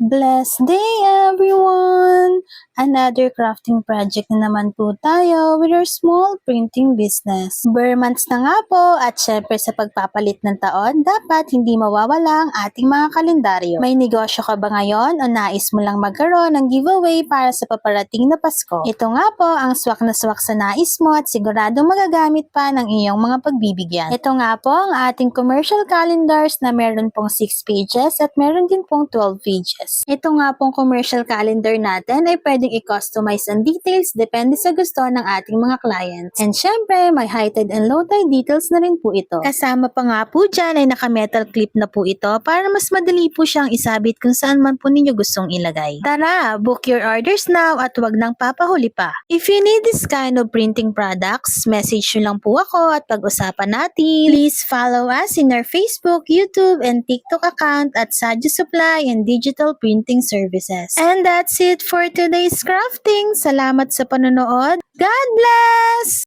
Blessed day everyone! Another crafting project na naman po tayo with our small printing business. Bare months na nga po at syempre sa pagpapalit ng taon, dapat hindi mawawala ang ating mga kalendaryo. May negosyo ka ba ngayon o nais mo lang magkaroon ng giveaway para sa paparating na Pasko? Ito nga po ang swak na swak sa nais mo at siguradong magagamit pa ng iyong mga pagbibigyan. Ito nga po ang ating commercial calendars na meron pong 6 pages at meron din pong 12 pages. Ito nga pong commercial calendar natin ay pwedeng i-customize ang details depende sa gusto ng ating mga clients. And syempre, may high-tide and low-tide details na rin po ito. Kasama pa nga po dyan ay naka-metal clip na po ito para mas madali po siyang isabit kung saan man po ninyo gustong ilagay. Tara, book your orders now at wag nang papahuli pa. If you need this kind of printing products, message nyo lang po ako at pag-usapan natin. Please follow us in our Facebook, YouTube, and TikTok account at Sadyo Supply and Digital Printing Services. And that's it for today's crafting. Salamat sa panonood. God bless!